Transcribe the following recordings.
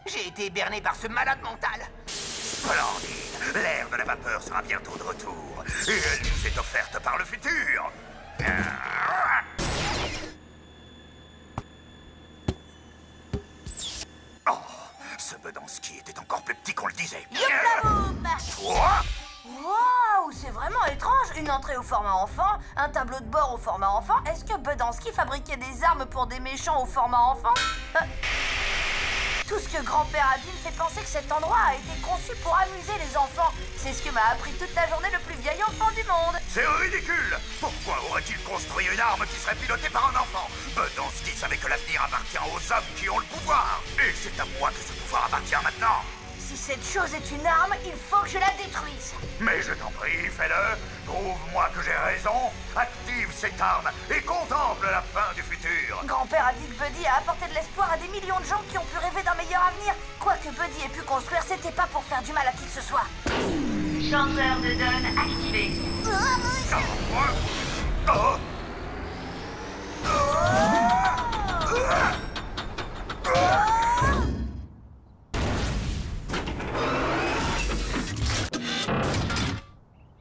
J'ai été berné par ce malade mental. Splendide. L'ère de la vapeur sera bientôt de retour. Et elle nous est offerte par le futur. Oh, ce Bedanski était encore plus petit qu'on le disait. Youplaboum! Quoi? Waouh, c'est vraiment étrange. Une entrée au format enfant, un tableau de bord au format enfant. Est-ce que Bedanski fabriquait des armes pour des méchants au format enfant? Tout ce que grand-père a dit me fait penser que cet endroit a été conçu pour amuser les enfants. C'est ce que m'a appris toute la journée le plus vieil enfant du monde. C'est ridicule. Pourquoi aurait-il construit une arme qui serait pilotée par un enfant? Bedanski savait que l'avenir appartient aux hommes qui ont le pouvoir. Et c'est à moi que ce pouvoir appartient maintenant. Si cette chose est une arme, il faut que je la détruise. Mais je t'en prie, fais-le. Prouve-moi que j'ai raison. Active cette arme et contemple la fin du futur. Grand-père a dit que Buddy a apporté de l'espoir à des millions de gens qui ont pu rêver d'un meilleur avenir. Quoi que Buddy ait pu construire, c'était pas pour faire du mal à qui que ce soit. Chanteur de Dawn activé.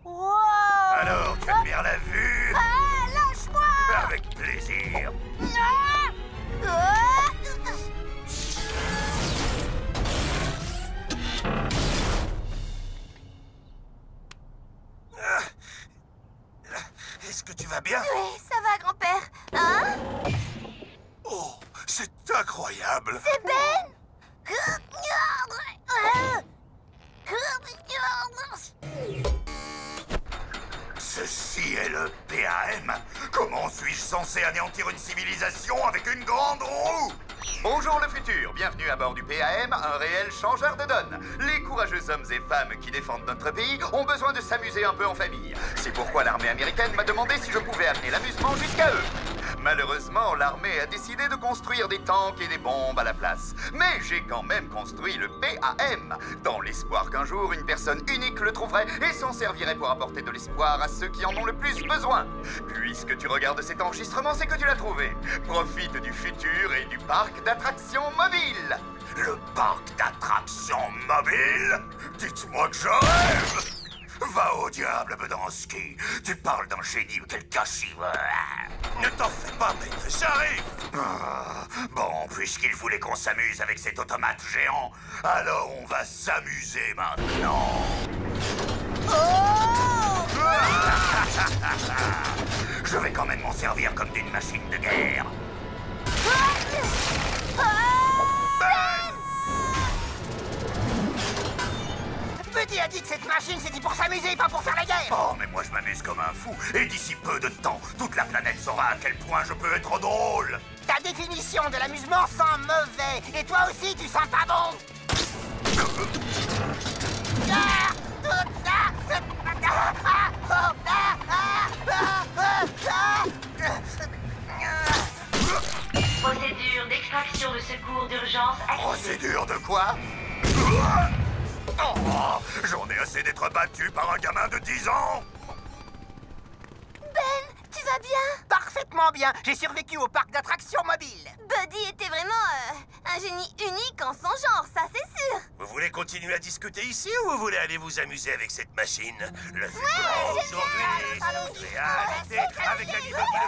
Wow! Alors, tu admires la vue? Ah, lâche-moi! Avec plaisir. Est-ce que tu vas bien? Oui, ça va, grand-père. Hein? Oh, c'est incroyable. C'est Ben! Ceci est le PAM. Comment suis-je censé anéantir une civilisation avec une grande roue? Bonjour le futur, bienvenue à bord du PAM, un réel changeur de donne. Les courageux hommes et femmes qui défendent notre pays ont besoin de s'amuser un peu en famille. C'est pourquoi l'armée américaine m'a demandé si je pouvais amener l'amusement jusqu'à eux. Malheureusement, l'armée a décidé de construire des tanks et des bombes à la place. Mais j'ai quand même construit le PAM, dans l'espoir qu'un jour une personne unique le trouverait et s'en servirait pour apporter de l'espoir à ceux qui en ont le plus besoin. Puisque tu regardes cet enregistrement, c'est que tu l'as trouvé. Profite du futur et du parc d'attractions mobiles. Le parc d'attractions mobiles? Dites-moi que je rêve! Va au diable, Bedanski. Tu parles d'un génie ou quel gâchis. Ne t'en fais pas, mec, j'arrive. Bon, puisqu'il voulait qu'on s'amuse avec cet automate géant, alors on va s'amuser maintenant. Je vais quand même m'en servir comme d'une machine de guerre. Buddy a dit que cette machine c'était pour s'amuser, pas pour faire la guerre. Oh, mais moi je m'amuse comme un fou. Et d'ici peu de temps, toute la planète saura à quel point je peux être drôle. Ta définition de l'amusement sent mauvais. Et toi aussi, tu sens pas bon. Procédure d'extraction de secours d'urgence activée. Procédure de quoi? Oh, j'en ai assez d'être battu par un gamin de 10 ans. Ben, tu vas bien? Parfaitement bien. J'ai survécu au parc d'attractions mobile. Buddy était vraiment un génie unique en son genre, ça c'est sûr. Vous voulez continuer à discuter ici ou vous voulez aller vous amuser avec cette machine? Le futur génial. aujourd'hui, c'est une réalité avec la liberté.